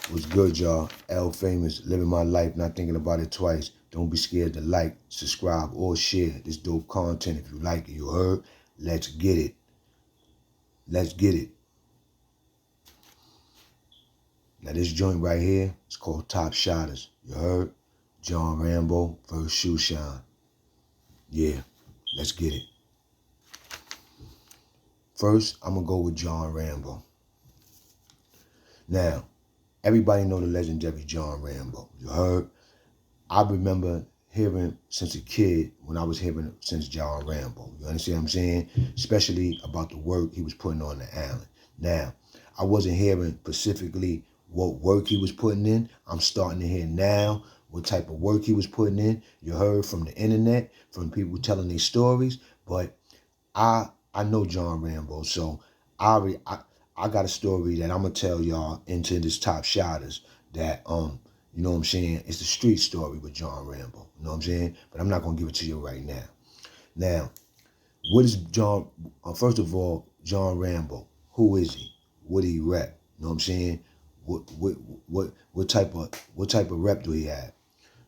What's good, y'all? L Famous, living my life, not thinking about it twice. Don't be scared to like, subscribe, or share this dope content if you like it. You heard? Let's get it. Let's get it. Now this joint right here is called Top Shottas. You heard? John Rambo versus Shoeshine. Yeah, let's get it. First, I'm gonna go with John Rambo. Now, everybody know the legendary John Rambo. You heard? I remember hearing since a kid when I was hearing since John Rambo. You understand what I'm saying? Especially about the work he was putting on the island. Now, I wasn't hearing specifically what work he was putting in. I'm starting to hear now what type of work he was putting in. You heard from the internet, from people telling their stories. But I know John Rambo, so I got a story that I'm gonna tell y'all into this Top Shotters that you know what I'm saying? It's the street story with John Rambo. You know what I'm saying? But I'm not gonna give it to you right now. Now, what is John? First of all, John Rambo. Who is he? What do he rep? You know what I'm saying? What type of rep do he have?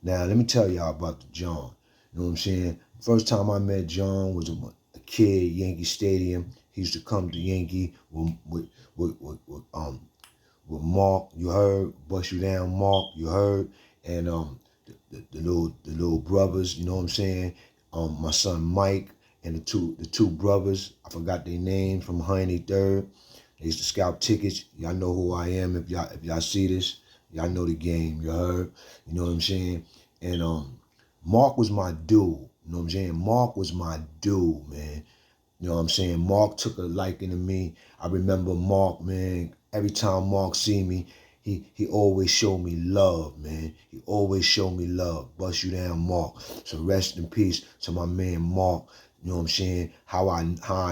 Now, let me tell y'all about the John. You know what I'm saying? First time I met John was a kid, Yankee Stadium. He used to come to Yankee with Mark. You heard? Bust You Down, Mark. You heard? And the little brothers. You know what I'm saying? My son Mike and the two brothers. I forgot their names from 183rd. They used to scout tickets. Y'all know who I am if y'all see this. Y'all know the game. You heard? You know what I'm saying? And Mark was my dude. You know what I'm saying? Mark was my dude, man. You know what I'm saying? Mark took a liking to me. I remember Mark, man. Every time Mark see me, he always showed me love, man. He always showed me love. Bust You Down, Mark. So rest in peace to my man Mark. You know what I'm saying? How I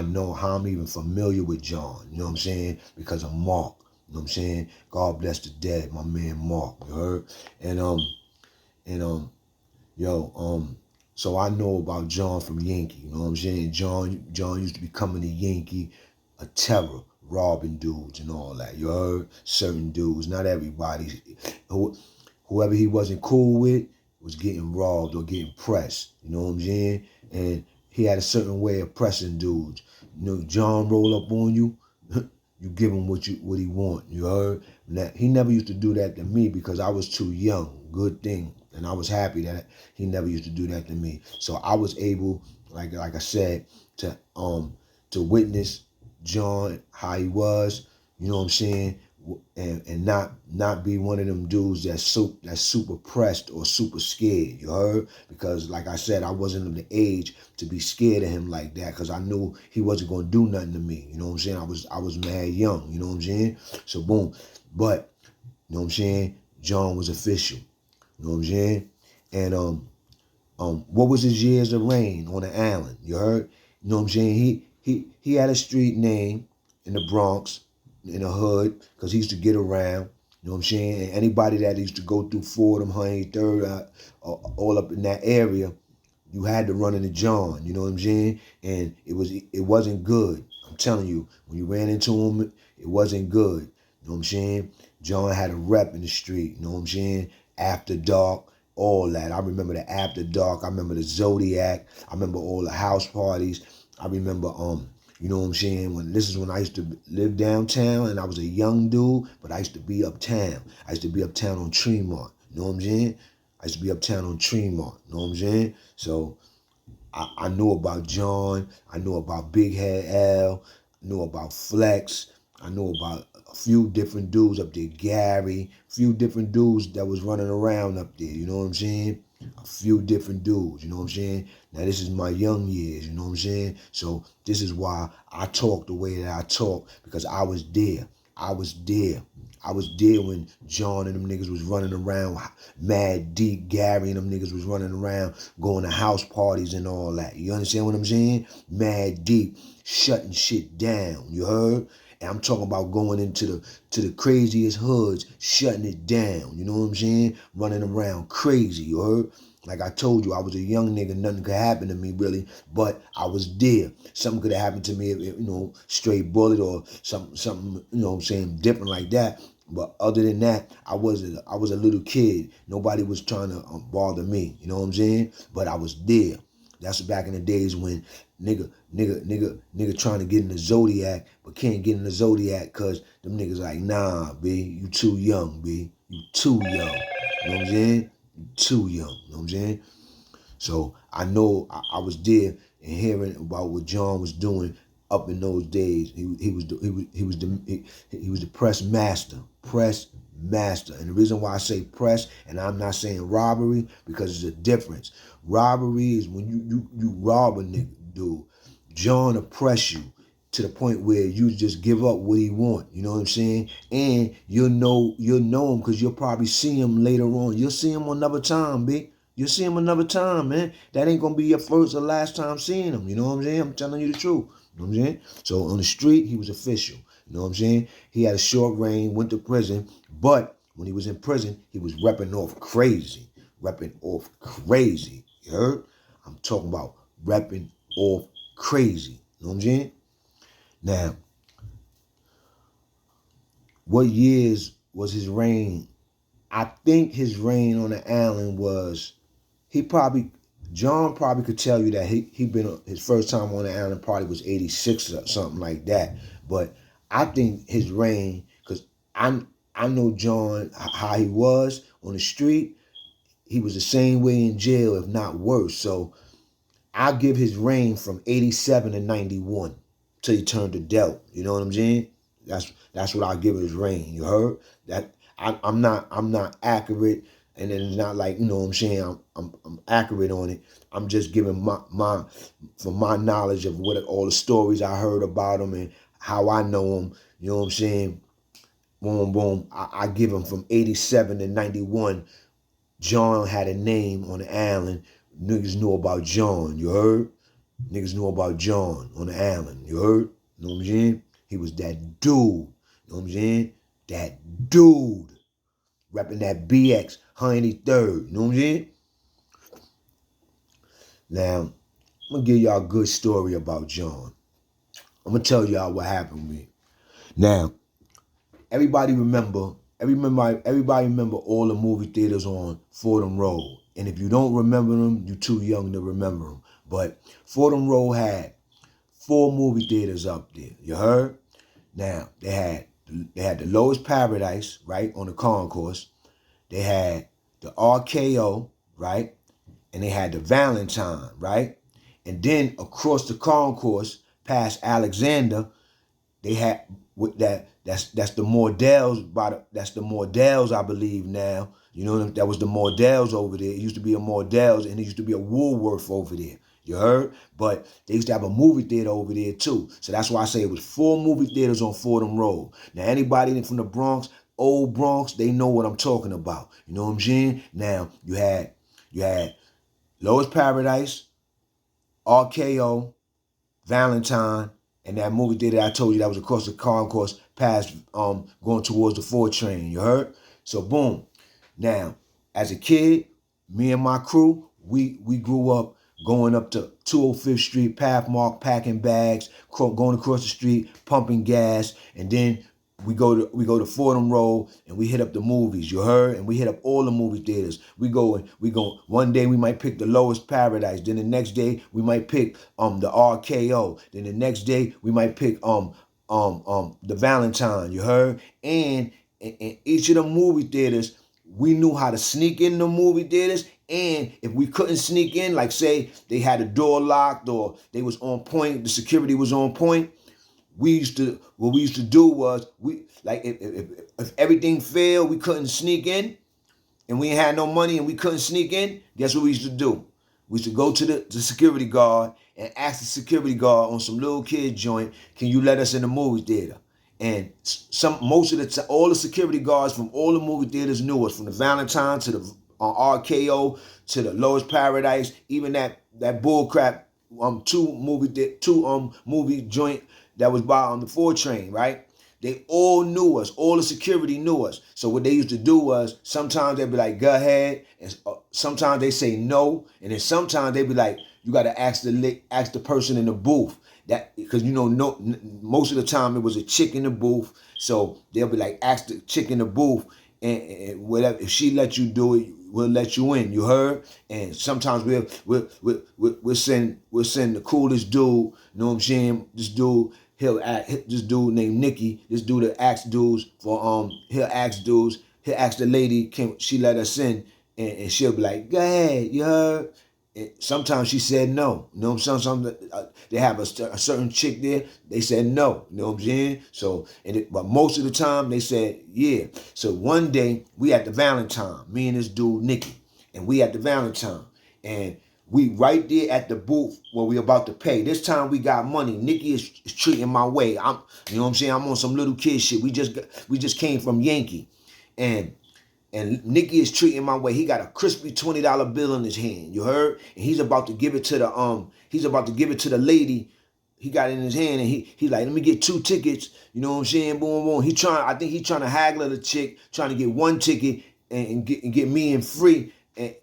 know, how I'm even familiar with John. You know what I'm saying? Because of Mark. You know what I'm saying? God bless the dead, my man Mark. You heard? And so I know about John from Yankee. You know what I'm saying? John used to be coming to Yankee, a terror, robbing dudes and all that. You heard? Certain dudes, not everybody. Whoever he wasn't cool with was getting robbed or getting pressed. You know what I'm saying? And he had a certain way of pressing dudes. You know, John roll up on you, you give him what he want. You heard? Now, he never used to do that to me because I was too young. Good thing. And I was happy that he never used to do that to me. So I was able, like I said, to witness John how he was, you know what I'm saying, and not be one of them dudes that's super pressed or super scared. You heard? Because like I said, I wasn't of the age to be scared of him like that because I knew he wasn't gonna do nothing to me. You know what I'm saying? I was mad young. You know what I'm saying? So boom, but you know what I'm saying? John was official. You know what I'm saying? And what was his years of reign on the island? You heard? You know what I'm saying? He had a street name in the Bronx, in the hood, because he used to get around. You know what I'm saying? And anybody that used to go through Fordham, 103rd, all up in that area, you had to run into John. You know what I'm saying? And it wasn't good. I'm telling you, when you ran into him, it wasn't good. You know what I'm saying? John had a rep in the street. You know what I'm saying? After dark, all that. I remember the after dark. I remember the Zodiac. I remember all the house parties. I remember you know what I'm saying? This is when I used to live downtown and I was a young dude, but I used to be uptown. I used to be uptown on Tremont. You know what I'm saying? I used to be uptown on Tremont. You know what I'm saying? So I knew about John. I knew about Big Head Al. I knew about Flex. I knew about a few different dudes up there, Gary, a few different dudes that was running around up there, you know what I'm saying? A few different dudes, you know what I'm saying? Now, this is my young years, you know what I'm saying? So this is why I talk the way that I talk, because I was there. I was there. I was there when John and them niggas was running around, Mad Deep, Gary and them niggas was running around, going to house parties and all that. You understand what I'm saying? Mad Deep, shutting shit down, you heard? And I'm talking about going into the craziest hoods, shutting it down. You know what I'm saying? Running around crazy, you heard? Like I told you, I was a young nigga. Nothing could happen to me, really. But I was there. Something could have happened to me, if, you know, straight bullet or something, you know what I'm saying, different like that. But other than that, I was a little kid. Nobody was trying to bother me. You know what I'm saying? But I was there. That's back in the days when nigga trying to get in the Zodiac, but can't get in the Zodiac because them niggas like, nah, B, you too young, B. You too young. You know what I'm saying? You too young. You know what I'm saying? So I know I was there and hearing about what John was doing up in those days. He was the press master. And the reason why I say press, and I'm not saying robbery, because there's a difference. Robbery is when you rob a nigga, dude. John oppress you to the point where you just give up what he want. You know what I'm saying? And you'll know him because you'll probably see him later on. You'll see him another time, B. You'll see him another time, man. That ain't gonna be your first or last time seeing him. You know what I'm saying? I'm telling you the truth. You know what I'm saying? So on the street, he was official. You know what I'm saying? He had a short reign, went to prison, but when he was in prison, he was repping off crazy. Repping off crazy. You heard? I'm talking about repping off crazy. You know what I'm saying? Now, what years was his reign? I think his reign on the island was, John probably could tell you that he been his first time on the island probably was 86 or something like that. But I think his reign, because I know John how he was on the street. He was the same way in jail, if not worse. So I give his reign from 87 to 91 till he turned to Delt. You know what I'm saying? That's what I give his reign. You heard? That I'm not accurate, and then it's not like, you know what I'm saying, I'm accurate on it. I'm just giving my from my knowledge of what all the stories I heard about him and how I know him. You know what I'm saying? Boom, boom. I give him from 87 to 91. John had a name on the island. Niggas knew about John. You heard? Niggas knew about John on the island. You heard? You know what I'm saying? He was that dude. You know what I'm saying? That dude. Rapping that BX, 183rd. You know what I'm saying? Now, I'm going to give y'all a good story about John. I'm going to tell y'all what happened with me. Now, everybody remember all the movie theaters on Fordham Road. And if you don't remember them, you're too young to remember them. But Fordham Road had 4 movie theaters up there. You heard? Now, they had the Lowest Paradise, right, on the concourse. They had the RKO, right? And they had the Valentine, right? And then across the concourse, past Alexander, they had with that's the Mordels that's the Mordels, I believe now. You know, that was the Mordels over there. It used to be a Mordels and it used to be a Woolworth over there. You heard? But they used to have a movie theater over there too. So that's why I say it was 4 movie theaters on Fordham Road. Now anybody from the Bronx, old Bronx, they know what I'm talking about. You know what I'm saying? Now you had Lowest Paradise, RKO, Valentine, and that movie theater I told you that was across the concourse past going towards the 4 train. You heard? So boom. Now, as a kid, me and my crew, we grew up going up to 205th Street, Pathmark, packing bags, going across the street, pumping gas, and then we go to Fordham Road and we hit up the movies. You heard? And we hit up all the movie theaters. We go. One day we might pick the Lowest Paradise. Then the next day we might pick the RKO. Then the next day we might pick the Valentine. You heard? And in each of the movie theaters, we knew how to sneak in the movie theaters. And if we couldn't sneak in, like say they had the door locked or they was on point, the security was on point. What we used to do was if everything failed, we couldn't sneak in, and we ain't had no money and we couldn't sneak in. Guess what we used to do? We used to go to the security guard and ask the security guard on some little kid joint, can you let us in the movie theater? And all the security guards from all the movie theaters knew us, from the Valentine to the RKO to the Lowest Paradise, even that bullcrap two movie joint that was by on the 4 train, right? They all knew us. All the security knew us. So what they used to do was sometimes they'd be like, go ahead. And sometimes they say no. And then sometimes they'd be like, you got to ask the person in the booth. that because most of the time it was a chick in the booth, so they'll be like, ask the chick in the booth, and whatever, if she let you do it, we'll let you in. You heard? And sometimes we'll send the coolest dude. You know what I'm saying? This dude. This dude named Nicky. This dude that asks dudes for he'll ask dudes. He'll ask the lady, can she let us in? And she'll be like, go ahead, you heard? And sometimes she said no. You know what I'm saying? Sometimes they have a certain chick there. They said no. You know what I'm saying? So, but most of the time they said yeah. So one day we at the Valentine, me and this dude Nicky, and we at the Valentine, and we right there at the booth where we about to pay. This time we got money. Nicky is treating my way. You know what I'm saying? I'm on some little kid shit. We just came from Yankee, and Nicky is treating my way. He got a crispy $20 bill in his hand. You heard? And he's about to give it to the lady. He got it in his hand, and he like, let me get 2 tickets. You know what I'm saying? Boom, boom. I think he trying to haggle the chick, trying to get 1 ticket and get me in free. And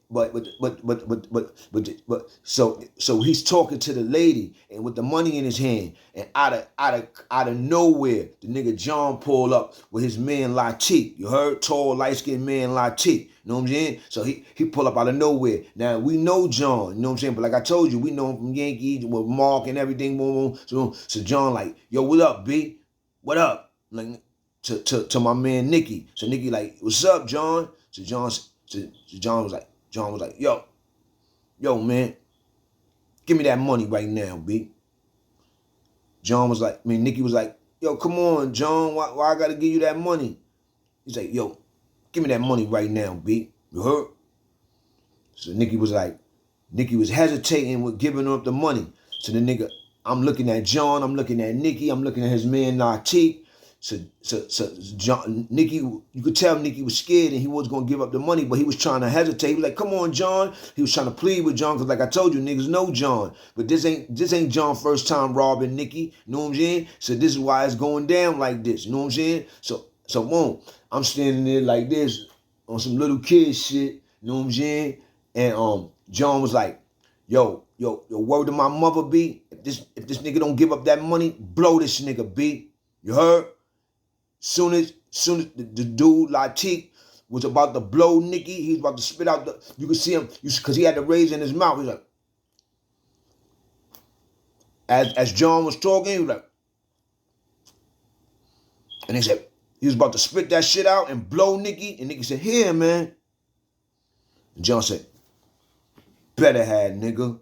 so he's talking to the lady, and with the money in his hand, and out of nowhere, the nigga John pulled up with his man Latik. You heard? Tall, light-skinned man Latik. You know what I'm saying? So he pulled up out of nowhere. Now we know John, you know what I'm saying? But like I told you, we know him from Yankees with Mark and everything. Boom, boom. So John like, yo, what up, B? What up? Like to my man Nicky. So Nicky like, what's up, John? So John was like, yo, man, give me that money right now, B. Nicky was like, yo, come on, John, why I gotta give you that money? He's like, yo, give me that money right now, B. You heard? So Nicky was hesitating with giving up the money. So the nigga, I'm looking at John, I'm looking at Nicky, I'm looking at his man Latik. So John, Nicky, you could tell Nicky was scared and he wasn't gonna give up the money, but he was trying to hesitate. He was like, "Come on, John." He was trying to plead with John because, like I told you, niggas know John. But this ain't John first time robbing Nicky. You know what I'm saying? So this is why it's going down like this. You know what I'm saying? So boom, I'm standing there like this on some little kid shit. You know what I'm saying? And John was like, "Yo, word to my mother, B. If this nigga don't give up that money, blow this nigga, B. You heard?" Soon as the dude Latik was about to blow Nicky, he was about to spit out you could see him, because he had the razor in his mouth. He was like, as John was talking, he was like, and he said, he was about to spit that shit out and blow Nicky, and Nicky said, here, man. And John said, better had, nigga.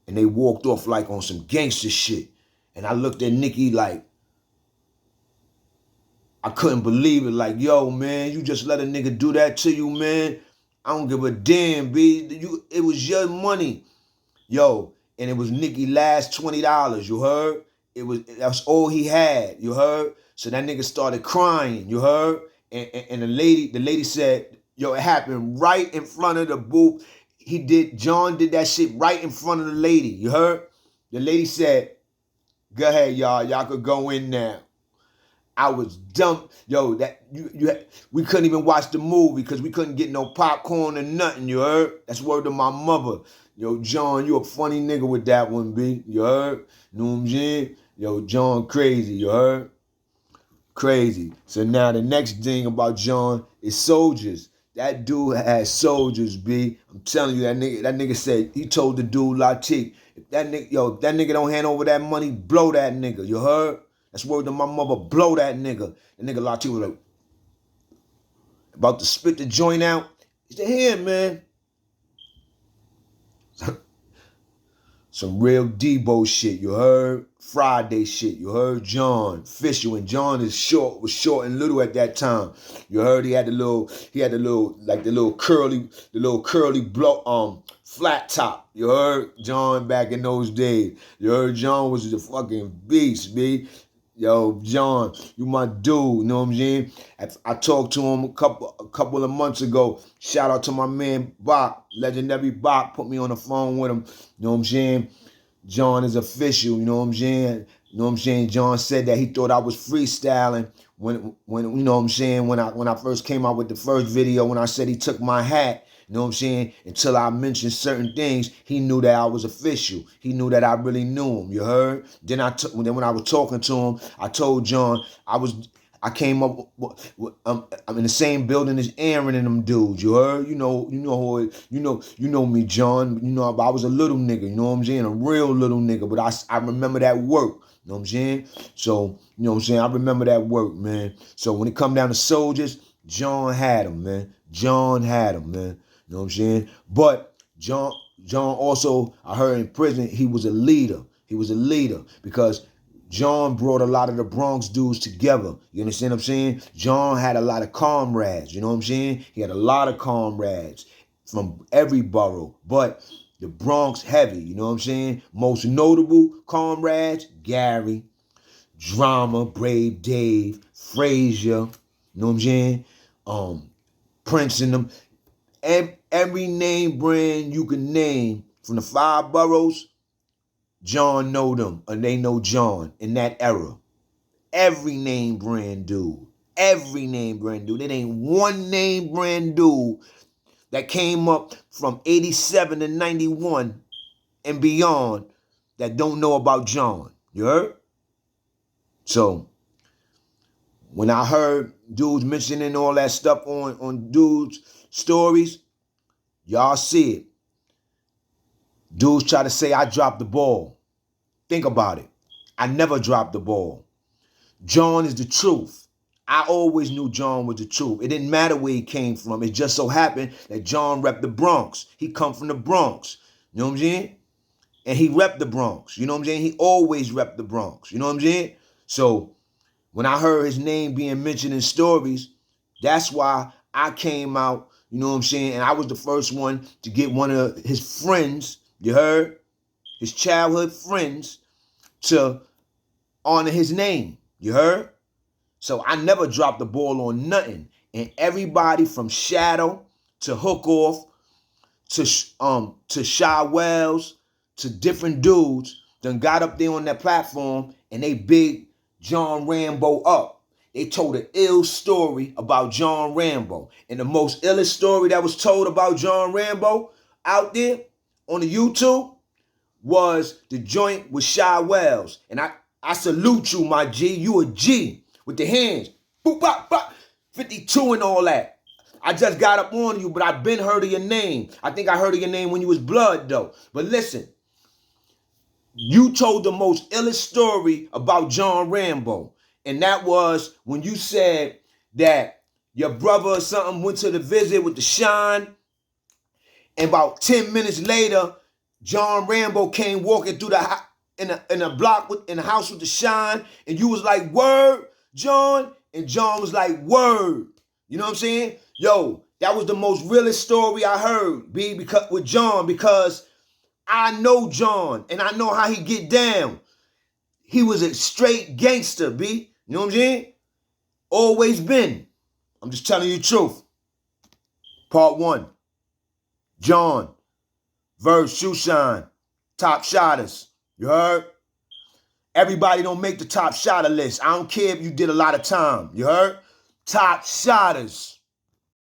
And they walked off like on some gangster shit. And I looked at Nicky like, I couldn't believe it. Like, yo, man, you just let a nigga do that to you, man. I don't give a damn, B. It was your money. Yo, and it was Nicky's last $20, you heard? That's all he had, you heard? So that nigga started crying, you heard? And the lady said, yo, it happened right in front of the booth. John did that shit right in front of the lady, you heard? The lady said, go ahead, y'all could go in now. I was dumb. Yo, we couldn't even watch the movie because we couldn't get no popcorn or nothing, you heard? That's word to my mother. Yo, John, you a funny nigga with that one, B. You heard? You know what I'm saying? Yo, John crazy, you heard? Crazy. So now the next thing about John is soldiers. That dude has soldiers, B. I'm telling you, that nigga said, he told the dude Latik, if that nigga don't hand over that money, blow that nigga, you heard? That's word to my mother, blow that nigga. The nigga Latik was like, about to spit the joint out. He said, here, man. Some real Debo shit, you heard? Friday shit, you heard? John Fisher, and John was short and little at that time. You heard he had the little curly blow, flat top. You heard? John back in those days. You heard? John was the fucking beast, B. Yo, John, you my dude, you know what I'm saying? I talked to him a couple of months ago. Shout out to my man Bach, legendary Bach, put me on the phone with him. You know what I'm saying? John is official, you know what I'm saying? You know what I'm saying? John said that he thought I was freestyling when you know what I'm saying, when I first came out with the first video, when I said he took my hat. You know what I'm saying? Until I mentioned certain things, he knew that I was official. He knew that I really knew him. You heard? Then when I was talking to him, I told John I came up I'm in the same building as Aaron and them dudes. You heard? You know me, John. You know I was a little nigga. You know what I'm saying? A real little nigga. But I remember that work. You know what I'm saying? So you know what I'm saying? I remember that work, man. So when it come down to soldiers, John had him, man. John had him, man. You know what I'm saying? But John also, I heard in prison, he was a leader. He was a leader because John brought a lot of the Bronx dudes together. You understand what I'm saying? John had a lot of comrades. You know what I'm saying? He had a lot of comrades from every borough, but the Bronx heavy. You know what I'm saying? Most notable comrades, Gary, Drama, Brave Dave, Frazier. You know what I'm saying? Prince and them. Every name brand you can name from the 5 boroughs, John know them, and they know John in that era. Every name brand dude. Every name brand dude. It ain't one name brand dude that came up from 87 to 91 and beyond that don't know about John. You heard? So, when I heard dudes mentioning all that stuff on dudes' stories, y'all see it. Dudes try to say I dropped the ball. Think about it. I never dropped the ball. John is the truth. I always knew John was the truth. It didn't matter where he came from. It just so happened that John repped the Bronx. He come from the Bronx. You know what I'm saying? And he repped the Bronx. You know what I'm saying? He always repped the Bronx. You know what I'm saying? So when I heard his name being mentioned in stories, that's why I came out, you know what I'm saying? And I was the first one to get one of his friends, you heard? His childhood friends to honor his name. You heard? So I never dropped the ball on nothing. And everybody from Shadow to Hook Off to Shy Wells to different dudes done got up there on that platform and they big John Rambo up. They told an ill story about John Rambo. And the most illest story that was told about John Rambo out there on the YouTube was the joint with Shy Wells. And I salute you, my G. You a G with the hands. Boop, bop, bop. 52 and all that. I just got up on you, but I've been heard of your name. I think I heard of your name when you was Blood, though. But listen, you told the most illest story about John Rambo. And that was when you said that your brother or something went to the visit with the Shine. And about 10 minutes later, John Rambo came walking through in a block in the house with the Shine, and you was like, "Word, John," and John was like, "Word." You know what I'm saying? Yo, that was the most realest story I heard, B, because with John, because I know John and I know how he get down. He was a straight gangster, B. You know what I'm saying? Always been. I'm just telling you the truth. Part 1. John. Verse Shoeshine. Top Shottas. You heard? Everybody don't make the top shotter list. I don't care if you did a lot of time. You heard? Top Shottas.